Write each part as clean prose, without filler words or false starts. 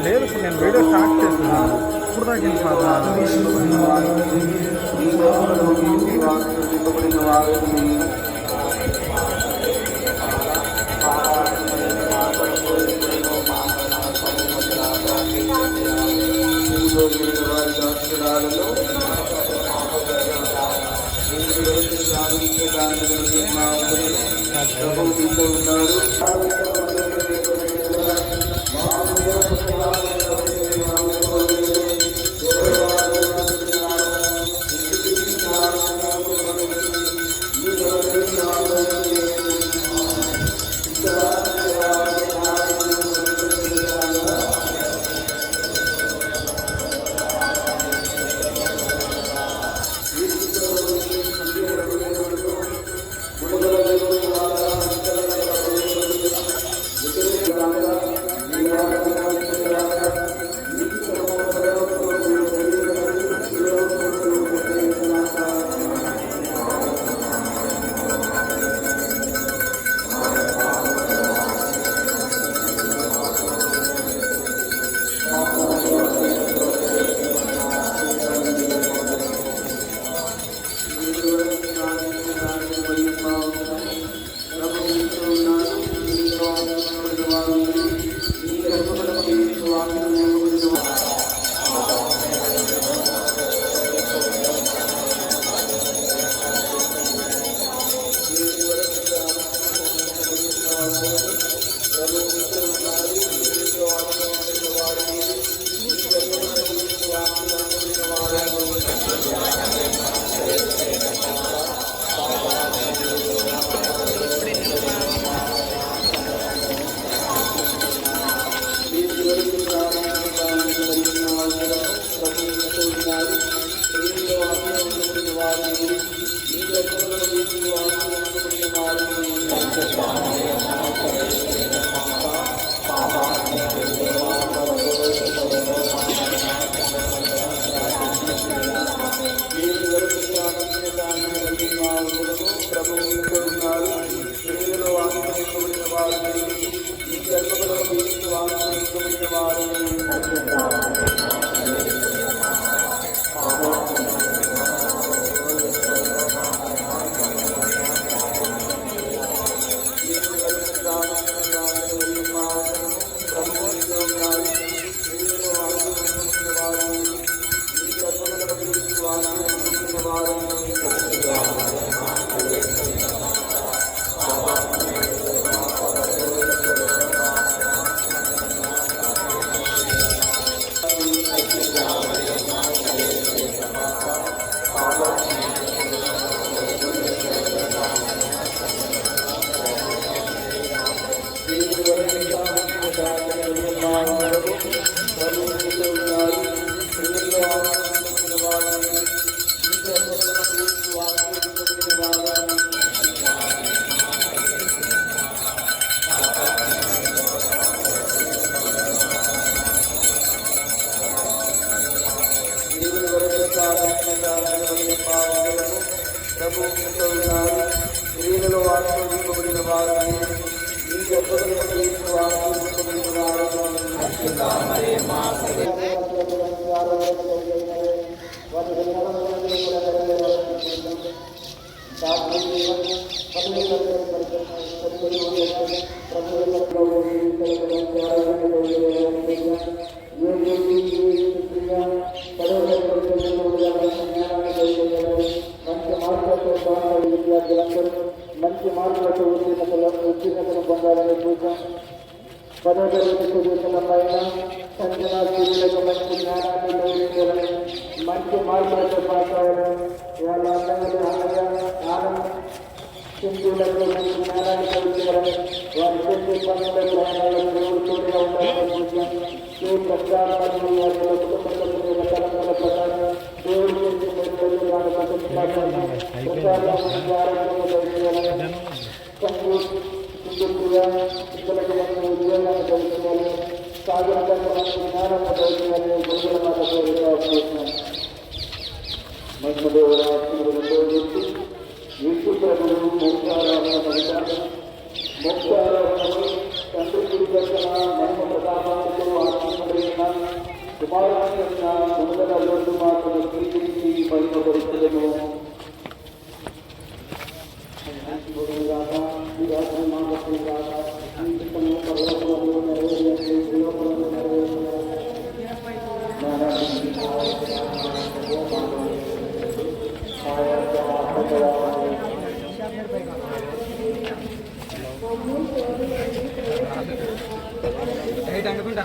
లేదు, నేను video start చేస్తున్నాను. ఇప్పుడు స్త్రీలలో ఆశీర్వదింపబడిన వారిని ఈ గర్భఫలము ఆశీర్వదింపబడిన మంచి మార్పులతో ఉత్తీర్ణతను పొందాలని చూద్దాం. 10వ తరగతి చదువుతున్నపైన సంజన స్త్రీలకు మంచి జ్ఞానాన్ని కలిగించాలని, మంచి మార్పులతో పాస్ అవ్వాలని, వాళ్ళ అందంగా ఆనందం హిందువులకు మంచి జ్ఞానాన్ని కలిగించాలని, వారి చేసే పనుల గ్రహణాలను దేవుడు తోడుగా ఉండాలని చూద్దాం. దేవుడు ప్రచారాలను వారి కుటుంబ సభ్యుల తరంగల ప్రకారం దేవుడు చేసే మెరుగులు వారి ప్రచారాలను ఇతరులకు మన ఉద్యోగాన్ని కలుసుకోవాలి, సాగరంగా జ్ఞానాన్ని కలుసుకోవాలని గురువుల మాట కోరుతున్నాం. మహిమదేవరాశులతో చెప్పి విష్ణుప్రభుడు మోక్షారోహణము తండ్రి గురి దర్శన మహిమ ప్రతాపాలతో ఆత్మీయమైన కుమారుల ముందర రోడ్డు మాటలు స్వీకరించి మహిమపరుచులను అనుకుంటా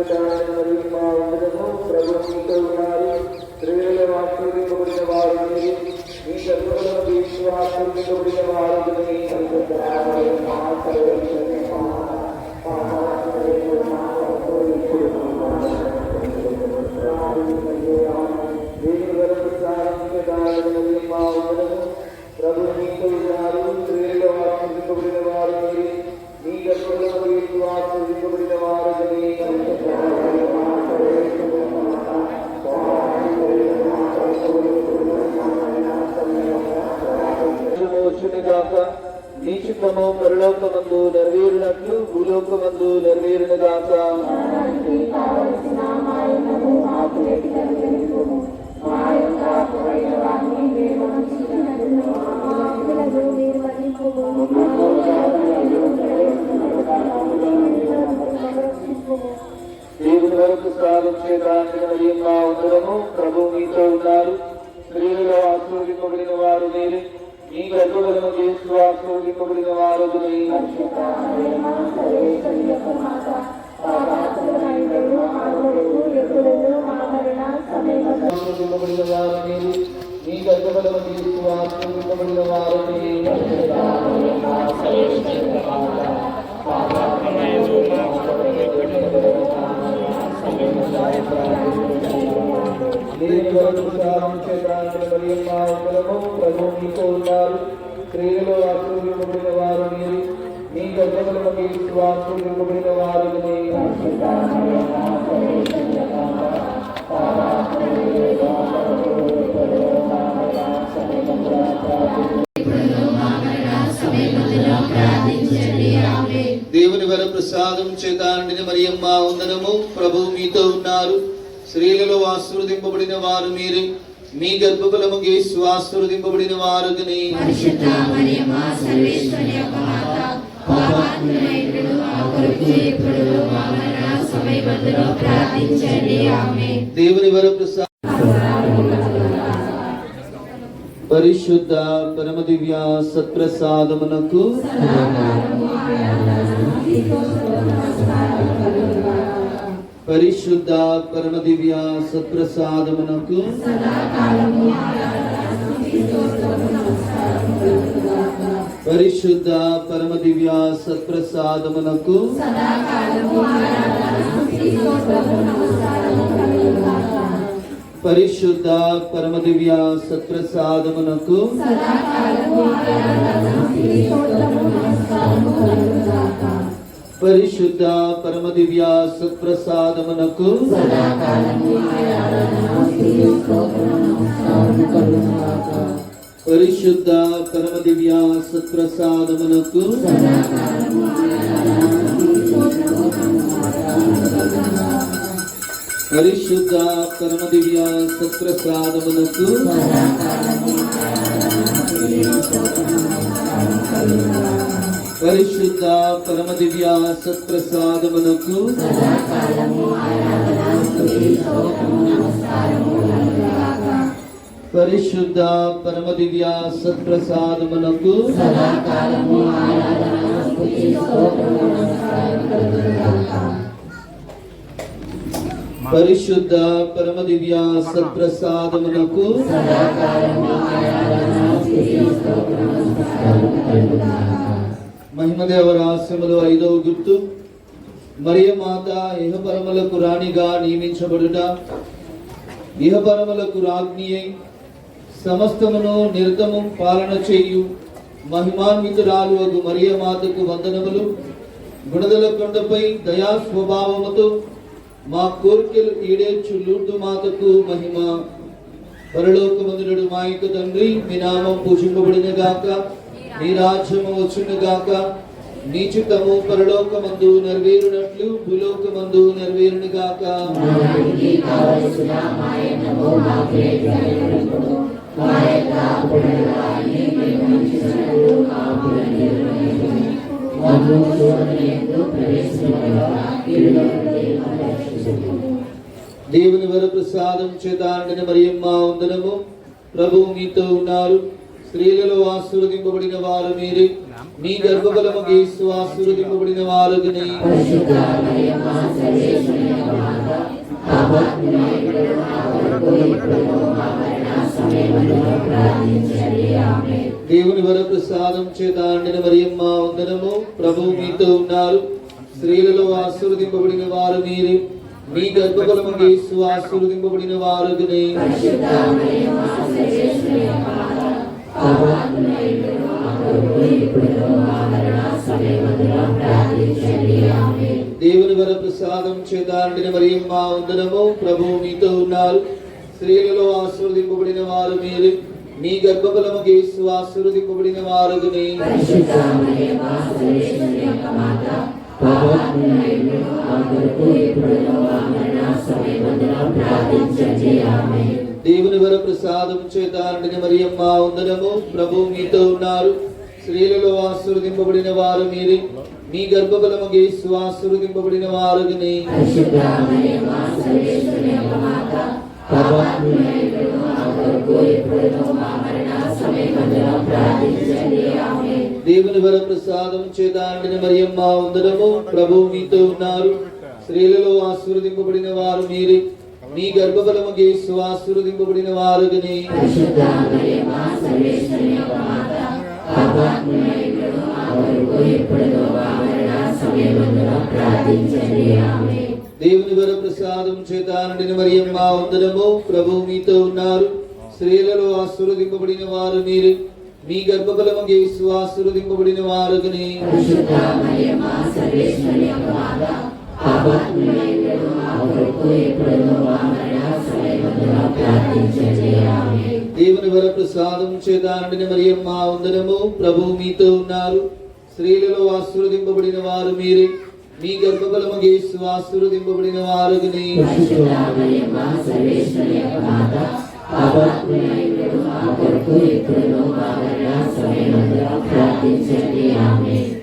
చేతారని మరియు మా వందనము ప్రభు మీతో ఉన్నారు. స్త్రీలలో ఆశీర్వదింపబడిన వారు మీరు. మీ గర్భఫలము దీవించు ఆశీర్వదింపబడిన వారు దేవుని వరకు సాధించదారని మరియు మా వందనము ప్రభు మీతో ఉన్నారు. స్త్రీలలో ఆశీర్వదింపబడిన వారు మీరు. మీ గర్భఫలము దీవించు ఆశీర్వదింపబడిన వారు వచ్చునుగాక. నీ చిత్తము పరలోకమందు నెరవేరినట్లు భూలోకమందు నెరవేరునుగాక. దేవుని వరకు సాధించేదానికి మరియు మా వందనము ప్రభు మీతో ఉన్నారు. స్త్రీలలో ఆశీర్వదింపబడిన వారు మీరు. మీ గర్భఫలము యేసు ఆశీర్వదింపబడిన వారు ఆశీర్వదింపబడిన వారు మీరు. మీ గర్భఫలము యేసు ఆశీర్వదింపబడిన వారు దేవుని వరకు సాధించేదానికి మరియు మా వందనము ప్రభు మీతో ఉన్నారు. స్త్రీలలో ఆశీర్వదింపబడిన వారు మీరు. మీ గర్భఫలము యేసు ఆశీర్వదింపబడిన వారు దేవుని వర ప్రసాదం చేతాండిన మరియమ్మ వందనము ప్రభు మీతో ఉన్నారు. స్త్రీలలో ఆశీర్వదింపబడిన వారు మీరు. మీ గర్భఫలము యేసు ఆశీర్వదింపబడిన వారు దేవుని వర ప్రసాదం పరిశుద్ధ పరమ దివ్య సత్ప్రసాదమునకు పరిశుద్ధ పరమ దివ్య సత్ప్రసాదమునకు పరిశుద్ధ పరమ దివ్య సత్ప్రసాదమునకు పరిశుద్ధ పరమ దివ్య సత్ప్రసాదమునకు పరిశుద్ధ పరమ దివ్య సత్ప్రసాదమునకు పరిశుద్ధ పరమ దివ్య సత్ప్రసాదమునకు పరిశుద్ధ పరమ దివ్య సత్ప్రసాదమునకు పరిశుద్ధ పరమ దివ్య సత్ప్రసాదమునకు పరిశుద్ధ పరమ దివ్య సత్ప్రసాదమునకు పరిశుద్ధ పరమ దివ్య సత్ప్రసాదమునకు మహిమదేవరాశ్రములో 5వ గుర్తు మరియమాత ఇహపరములకు రాణిగా నియమించబడుట. ఇహపరములకు రాజ్ఞి అయి సమస్తమును నిరతము పాలన చేయు మహిమాన్వితురాలు అగు మరియమాతకు వందనములు. గుణదల కొండపై దయా స్వభావముతో మా కోరికలు ఈడేర్చు లూర్దు మాతకు మహిమ. పరలోకమందుడు మా యొక్క తండ్రి, మీ నామం పూజింపబడిన గాక, నీ రాజ్యము వచ్చును గాక, నీ చిత్తము పరలోకమందు నెరవేరునట్లు భూలోకమందు నెరవేరును గాక. దేవుని వర ప్రసాదం చేతాండిన మరియమ్మ వందనము. ప్రభువు మీతో ఉన్నారు. స్త్రీలలో ఆశీర్వదింపబడిన వారు మీరే. మీ గర్భఫలము యేసు ఆశీర్వదింపబడిన వారుని. దేవుని వర ప్రసాదం చేత నిండిన మరియమ్మ వందనము. ప్రభువు మీతో ఉన్నారు. స్త్రీలలో ఆశీర్వదింపబడిన వారు మీరు. మీ గర్భఫలము యేసు ఆశీర్వదింపబడిన వారుని. దేవుని వర ప్రసాదం చేత నిండిన మరియమ్మ వందనము. ప్రభువు మీతో ఉన్నారు. స్త్రీలలో ఆశీర్వదింపబడిన వారు మీరు. మీ గర్భఫలము యేసు ఆశీర్వదింపబడిన వారుని. దేవుని వర ప్రసాదం చేత నిండిన మరియమ్మ వందనము. ప్రభువు మీతో ఉన్నారు. స్త్రీలలో ఆశీర్వదింపబడిన వారు మీరు. మీ గర్భఫలము యేసు ఆశీర్వదింపబడిన వారుని. దేవుని వర ప్రసాదం చేత నిండిన మరియమ్మ వందనము. ప్రభువు మీతో ఉన్నారు. స్త్రీలలో ఆశీర్వదింపబడిన వారు మీరు. మీ గర్భఫలము యేసు ఆశీర్వదింపబడిన వారుని. దేవుని వర ప్రసాదం చేత నిండిన మరియమ్మ వందనము. ప్రభువు మీతో ఉన్నారు. స్త్రీలలో ఆశీర్వదింపబడిన వారు మీరు. మీ గర్భఫలము యేసు ఆశీర్వదింపబడిన వారుని. దేవుని వర ప్రసాదం చేత నిండిన మరియమ్మ వందనము. ప్రభువు మీతో ఉన్నారు. స్త్రీలలో ఆశీర్వదింపబడిన వారు మీరు. మీ గర్భఫలము యేసు ఆశీర్వదింపబడిన వారుని.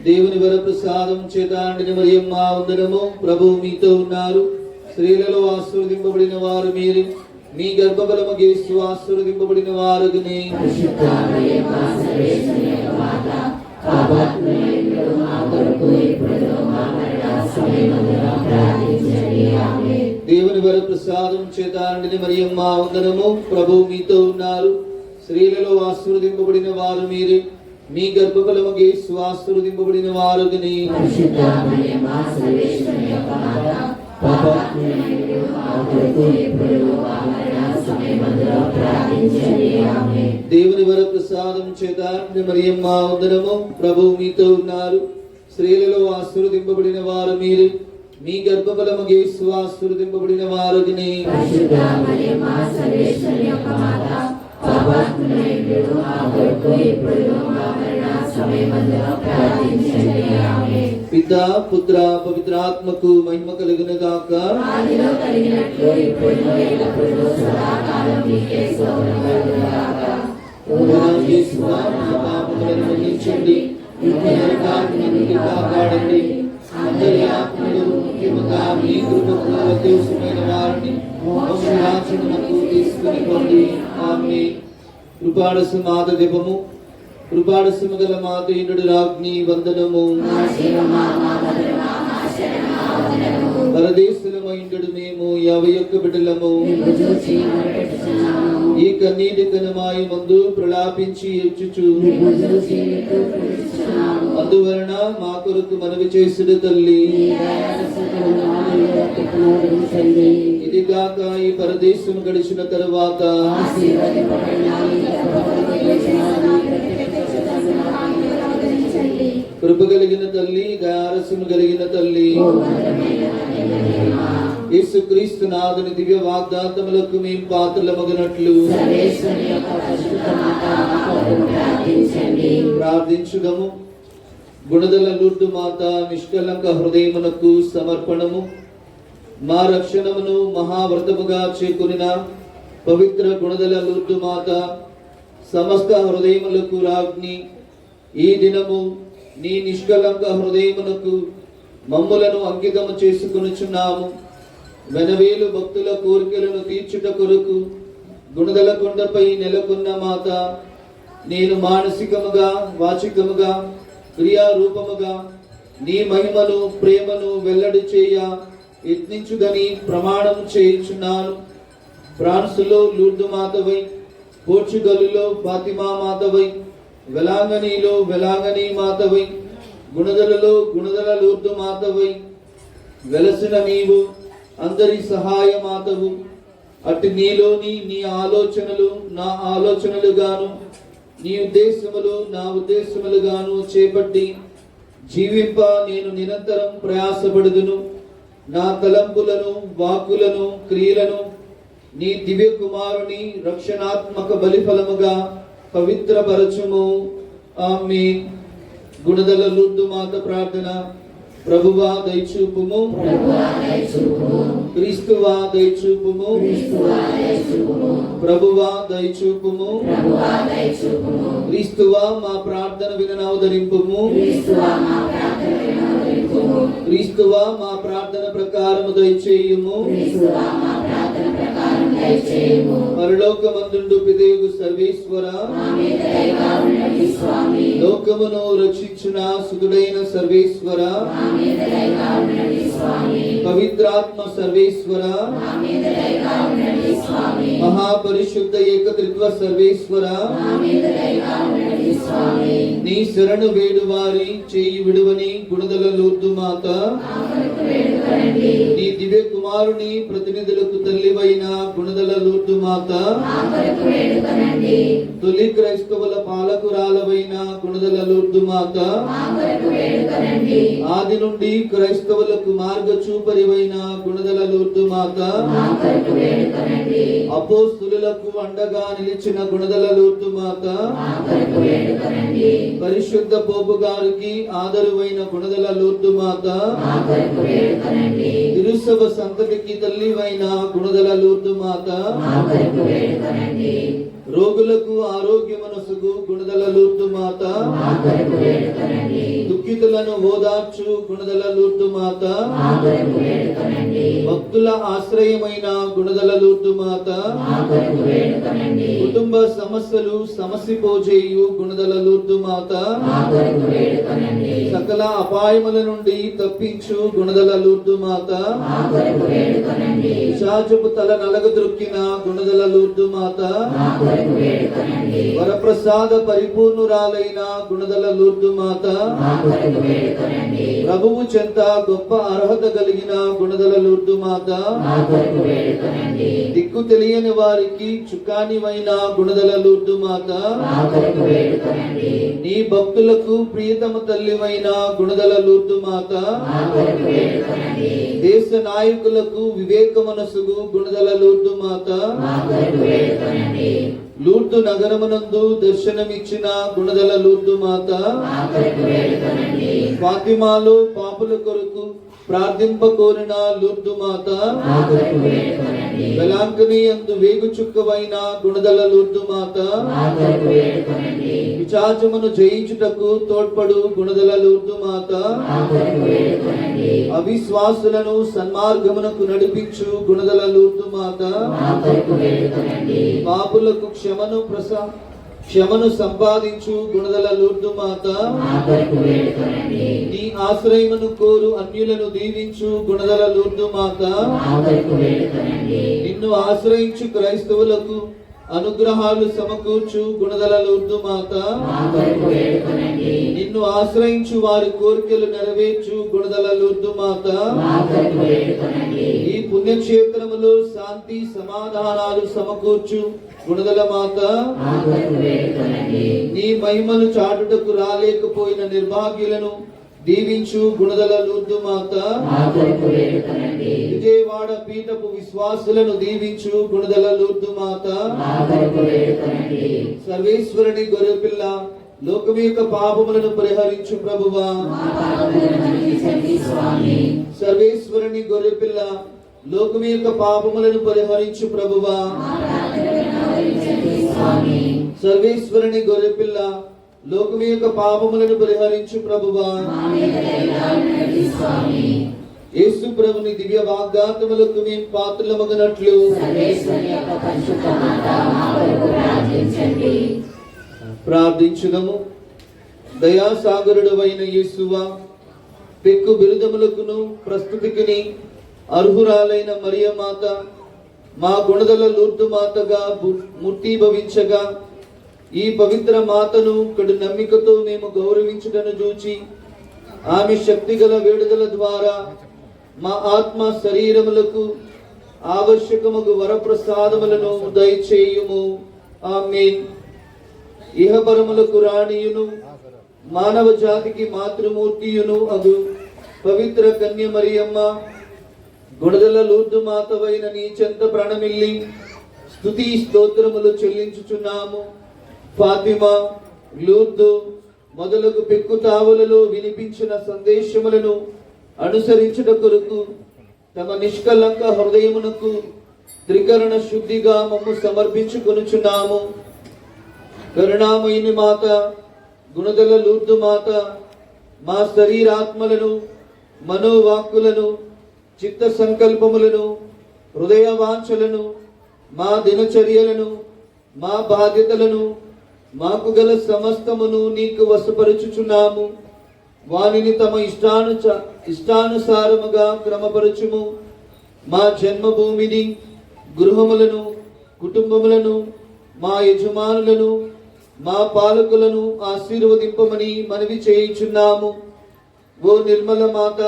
దేవుని వర ప్రసాదం చేత నిండిన మరియమ్మ వందనము. ప్రభువు మీతో ఉన్నారు. స్త్రీలలో ఆశీర్వదింపబడిన వారు మీరు. మీ గర్భఫలము యేసు ఆశీర్వదింపబడిన వారుని. దేవుని వర ప్రసాదం చేత నిండిన మరియమ్మ వందనము. ప్రభువు మీతో ఉన్నారు. స్త్రీలలో ఆశీర్వదింపబడిన వారు మీరు. మీ గర్భఫలము యేసు ఆశీర్వదింపబడిన వారుని. దేవుని వర ప్రసాదం చేత నిండిన మరియమ్మ వందనము. ప్రభువు మీతో ఉన్నారు. స్త్రీలలో ఆశీర్వదింపబడిన వారు మీరు. మీ గర్భఫలము యేసు ఆశీర్వదింపబడిన వారుని. పితా పుత్ర పవిత్రాత్మకు మహిమ కలుగును గాక. పాపములను మన్నించండి. నరకాగ్ని నుండి కాపాడండి. అందరి ఆత్మలు ముఖ్యముగా మీ కృపకు అత్యవసరమైన వారిని మోక్షరాజ్యమునకు తీసుకుని పోండి. ఆమేన్. కృపాడసు మాత జపము. కృపాడసు గల మాత ఇండు రాజ్ఞి వందనము. పరదేశులమైండు మేము 51 బిడ్డలము. ఈ కన్నీటి కనమాయి మందు ప్రలాపించి ఏడ్చుచు అందువలన మా కొరకు మనవి చేసుడు తల్లి. ఇది కాక ఈ పరదేశం గడిచిన తరువాత కృప కలిగిన తల్లి, దయారసము కలిగిన తల్లి, యేసుక్రీస్తు నాథుని దివ్య వాగ్దానములకు మేము పాత్రలమగునట్లు ప్రార్థించుదము. గుణదల లూర్దు మాత నిష్కలంక హృదయమునకు సమర్పణము. మా రక్షణమును మహావ్రతముగా చేకొనిన పవిత్ర గుణదల లూర్దు మాత సమస్త హృదయములకు రాజ్ఞి, ఈ దినము నీ నిష్కలంక హృదయమునకు మమ్ములను అంకితము చేసుకొనుచున్నాము. వెనవేలు భక్తుల కోరికలను తీర్చుట కొరకు గుణదల కొండపై నెలకొన్న మాత, నేను మానసికముగా వాచికముగా క్రియారూపముగా నీ మహిమను ప్రేమను వెల్లడి చేయ యత్నించుదని ప్రమాణం చేయుచున్నాను. ఫ్రాన్సులో లూర్దు మాతవై, పోర్చుగల్లో ఫాతిమా మాతవై, వెలాంగనీలో వెలాంగనీ మాతవై, గుణదలలో గుణదల లూర్దు మాతవై వెలసిన నీవు అందరి సహాయ మాతవు. అటు నీలోని నీ ఆలోచనలు నా ఆలోచనలుగాను, నీ ఉద్దేశములు నా ఉద్దేశములుగాను చేపట్టి జీవింప నేను నిరంతరం ప్రయాసపడుదును. నా తలంపులను వాక్కులను క్రియలను నీ దివ్య కుమారుని రక్షణాత్మక బలిఫలముగా పవిత్రపరచుము. ఆమేన్. గుణదల లూర్దు మాత ప్రార్థన. ప్రభువా దయచూపుము, క్రీస్తువా దయచూపుము, ప్రభువా దయచూపుము, క్రీస్తువా మా ప్రార్థన విననవదరింపుము, క్రీస్తువా మా ప్రార్థన ప్రకారము దయచేయుము. పరలోకమందుండు పిదేగు సర్వేశ్వర, లోకమును రక్షించున సుతుడైన సర్వేశ్వర, పవిత్రాత్మ సర్వేశ్వర, మహాపరిశుద్ధ ఏకత్రిత్వ సర్వేశ్వర, నీ శరణు వేడువారి చేయి విడువని గుణదల లూర్దు మాత, నీ దివ్య కుమారుని ప్రతినిధులకు తల్లివైన గుణదల లూర్దు మాత, తొలి క్రైస్తవుల పాలకురాలవైన గుణదల లూర్దు మాత, ఆది నుండి క్రైస్తవులకు మార్గచూపరివైన గుణదల లూర్దు మాత, అపోస్తులకు అండగా నిలిచిన గుణదల లూర్దు మాత, పరిశుద్ధ పోపు గారికి ఆదరువైన గుణదల లూర్దు మాత, తిరుసభ సంతతికి తల్లివైన గుణదల లూర్దు మాత, రోగులకు ఆరోగ్యమనసుకు గుణదల లూర్దు మాత, దుఃఖితులను ఓదార్చు గుణదల లూర్దు మాత, భక్తుల ఆశ్రయమైన గుణదల లూర్దు మాత, కుటుంబ సమస్యలు సమసిపోజేయు గుణదల లూర్దు మాత, సకల అపాయముల నుండి తప్పించు గుణదల లూర్దు మాత, పిశాచపు తల నలగద్రొక్కిన గుణదల లూర్దు మాత, వరప్రసాద పరిపూర్ణురాలైన గుణదల లూర్దు మాత, ప్రభువు చెంత గొప్ప అర్హత కలిగిన గుణదల లూర్దు మాత, దిక్కు తెలియని వారికి చుక్కానివైన గుణదల లూర్దు మాత, నీ భక్తులకు ప్రియతమ తల్లివైన గుణదల లూర్దు మాత, దేశ నాయకులకు వివేక మనసుగు గుణదల లూర్దు మాత, లూర్దు నగరమునందు దర్శనమిచ్చిన గుణదల లూర్దు మాత, ఫాతిమాలో పాపుల కొరకు ప్రార్థింప కోరిన లూర్దు మాత, వెలాంకని యందు వేగు చుక్కవైన గుణదల లూర్దు మాత, పిశాచమును జయించుటకు తోడ్పడు గుణదల లూర్దు మాత, అవిశ్వాసులను సన్మార్గమునకు నడిపించు గుణదల లూర్దు మాత, పాపులకు క్షమను సంపాదించు గుణదల లూర్దు మాత, నీ ఆశ్రయమును కోరు అన్యులను దీవించు గుణదల లూర్దు మాత, నిన్ను ఆశ్రయించు క్రైస్తవులకు అనుగ్రహాలు సమకూర్చు గుణదల లూర్దు మాత, నిన్ను ఆశ్రయించు వారి కోరికలు నెరవేర్చు గుణదల లూర్దు మాత, ఈ పుణ్యక్షేత్రములో శాంతి సమాధానాలు సమకూర్చు గుణదల మాత, నీ మహిమను చాటుటకు రాలేకపోయిన నిర్భాగ్యులను దీవించు గుణదల లూర్దు మాత, విజయవాడ పీఠపు విశ్వాసులను దీవించు గుణదల లూర్దు మాత, సర్వేశ్వరుని గొర్రెపిల్ల లోకం యొక్క పాపములను పరిహరించు ప్రభువా, సర్వేశ్వరుని గొర్రెపిల్ల లోకం యొక్క పాపములను పరిహరించు ప్రభువా, సర్వేశ్వరుని గొర్రెపిల్ల లోకం యొక్క పాపములను పరిహరించు ప్రభువా, యేసు ప్రభుని దివ్య వాగ్దానములకు మేము పాత్రలమగునట్లు ప్రార్థించుదము. దయాసాగరుడవైన యేసువా, పెక్కు బిరుదములకును ప్రస్తుతికిని అర్హురాలైన మరియమాత మా గుణదల లూర్దు మాతగా మూర్తీభవించగా ఈ పవిత్ర మాతను కడు నమ్మికతో మేము గౌరవించుటను చూచి ఆమె శక్తిగల వేడుదల ద్వారా మా ఆత్మ శరీరములకు ఆవశ్యకముగు వరప్రసాదములను దయచేయుము. ఆమేన్. ఇహపరములకు రాణియును మానవ జాతికి మాతృమూర్తియును అగు పవిత్ర కన్య మరియమ్మ, గుణదల లూర్దు మాతవైన నీ చెంత ప్రణమిల్లి స్తుతి స్తోత్రములు చెల్లించుచున్నాము. ఫాతిమా, లూర్దు మొదలగు పెక్కు తావులలో వినిపించిన సందేశములను అనుసరించుట కొరకు తమ నిష్కలంక హృదయమునకు త్రికరణ శుద్ధిగా మమ్ము సమర్పించుకొనుచున్నాము. కరుణామయిని మాత, గుణదల లూర్దు మాత, మా శరీరాత్మలను, మనోవాక్కులను, చిత్త సంకల్పములను, హృదయ వాంఛలను, మా దినచర్యలను, మా బాధ్యతలను, మాకు గల సమస్తమును నీకు వశపరుచుచున్నాము. వానిని తమ ఇష్టానుసారముగా క్రమపరచుము. మా జన్మభూమిని, గృహములను, కుటుంబములను, మా యజమానులను, మా పాలకులను ఆశీర్వదింపమని మనవి చేయుచున్నాము. ఓ నిర్మల మాత,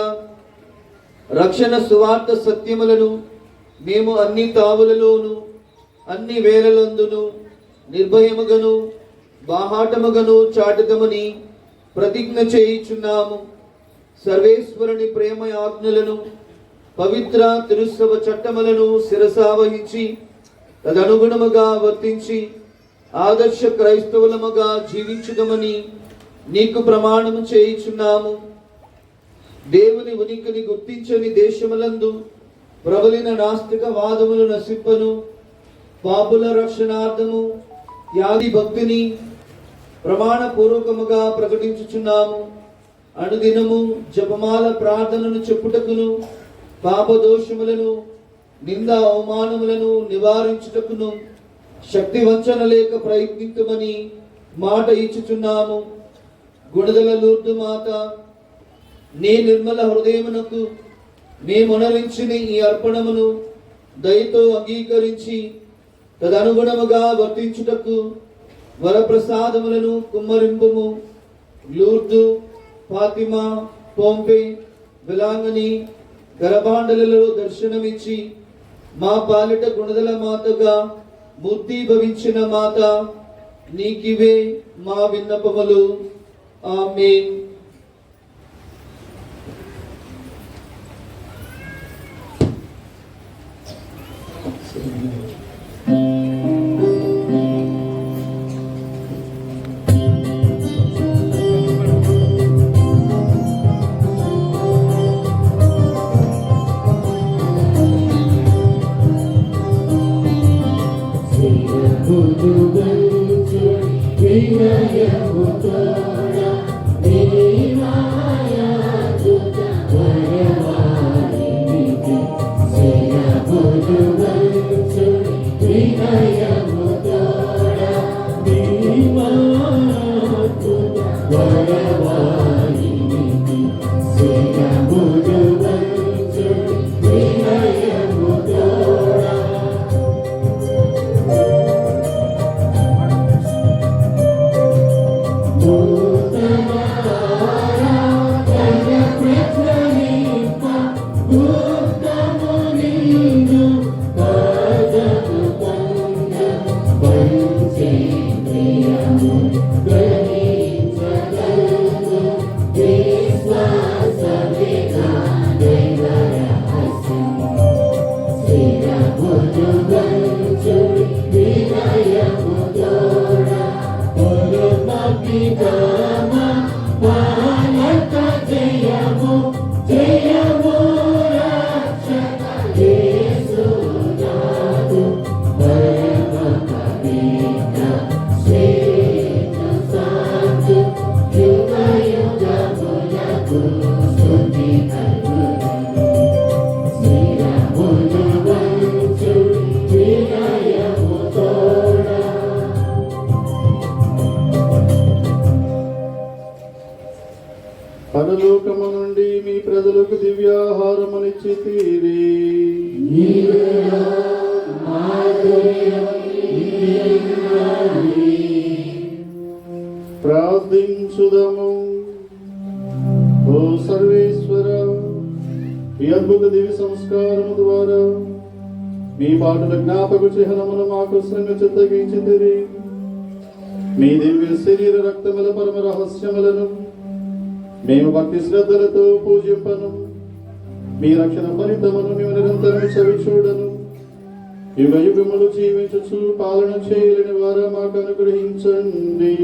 రక్షణ సువార్త సత్యములను మేము అన్ని తావులలోను అన్ని వేళలందును నిర్భయముగను బాహాటముగను చాటుదమని ప్రతిజ్ఞ చేయుచున్నాము. సర్వేశ్వరుని ప్రేమ ఆజ్ఞలను, పవిత్ర తిరుసభ చట్టములను శిరసావహించి తదనుగుణముగా వర్తించి ఆదర్శ క్రైస్తవులముగా జీవించుదమని నీకు ప్రమాణము చేయుచున్నాము. దేవుని ఉనికిని గుర్తించని దేశములందు ప్రబలిన నాస్తిక వాదములు నశింపను, పాపుల రక్షణార్థము త్యాగి భక్తిని ప్రమాణపూర్వకముగా ప్రకటించుచున్నాము. అనుదినము జపమాల ప్రార్థనను చెప్పుటకును, పాపదోషములను, నింద అవమానములను నివారించుటకును శక్తి వంచన లేక ప్రయత్నించమని మాట ఇచ్చుచున్నాము. గుణదల లూర్దు మాత, నీ నిర్మల హృదయమునకు మేమునరించిన ఈ అర్పణమును దయతో అంగీకరించి తదనుగుణముగా వర్తించుటకు వరప్రసాదములను కుమ్మరింపుము. లూర్దు, ఫాతిమా, పోంపే, వెలాంగని గరబాండలలో దర్శనమిచ్చి మా పాలిట గుణదల మాతగా మూర్తీభవించిన మాత, నీకివే మా విన్నపములు. ఆమేన్. Say మాకు దివ్యాహారమునిచ్చితిరి. ప్రార్థించుదము. ఓ సర్వేశ్వర, ఈ అద్భుత దివ్య సంస్కారము ద్వారా మీ పాటల జ్ఞాపక చిహ్నమును మాకు శ్రమ చిత్తగించితిరి. మీ దివ్య శరీర రక్తముల పరమ రహస్యములను మేము భక్తి శ్రద్ధలతో పూజింపను. మీ రక్షణ ఫలితమును మేము నిరంతరం చవి చూడను. యుగ యుగములు జీవించుచు పాలన చేయలేని వారు మాకు అనుగ్రహించండి.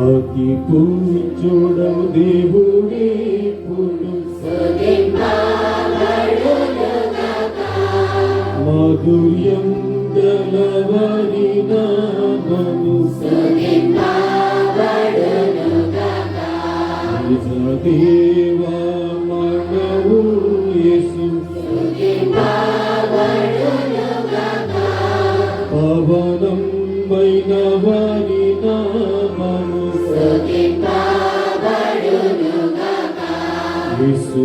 అతి పూజుడవు దేవుడే మాధుర్యం గలవరి నామము దేవా మనవు యేసు పవనం వైన వారి నామము యేసు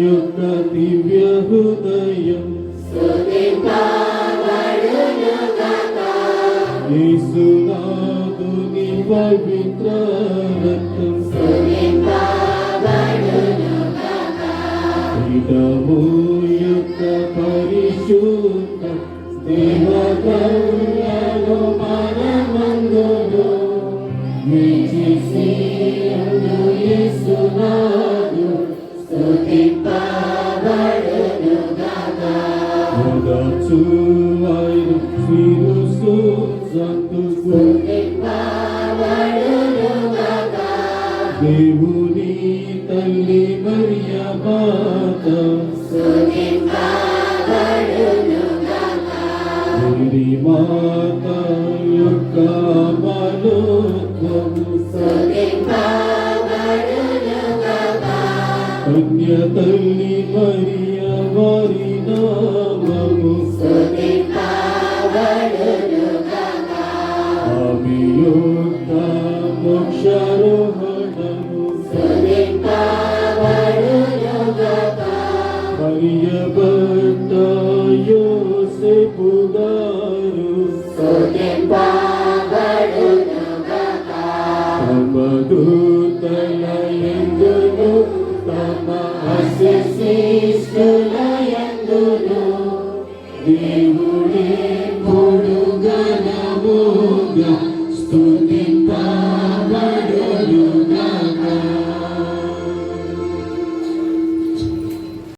యొక్క దివ్య హృదయం యేసునాథుని పవిత్ర రక్తం పీఠము యొక్క పరిశుద్ధ దేవకరుణలో మనమందును యేసునాథు ఓదార్చువాయు శిరస్సు సంతుకు దేవుని తల్లి మరియ మాత మేరీ మాత యొక్క మనోత్వము కన్య తల్లి మరియ వారి నామము ఆమె యొక్క మోక్షారోహణము మరియ భర్త యోసేపు గారు సమదూతల యందును తమ అసిశిష్టుల యందును దేవుని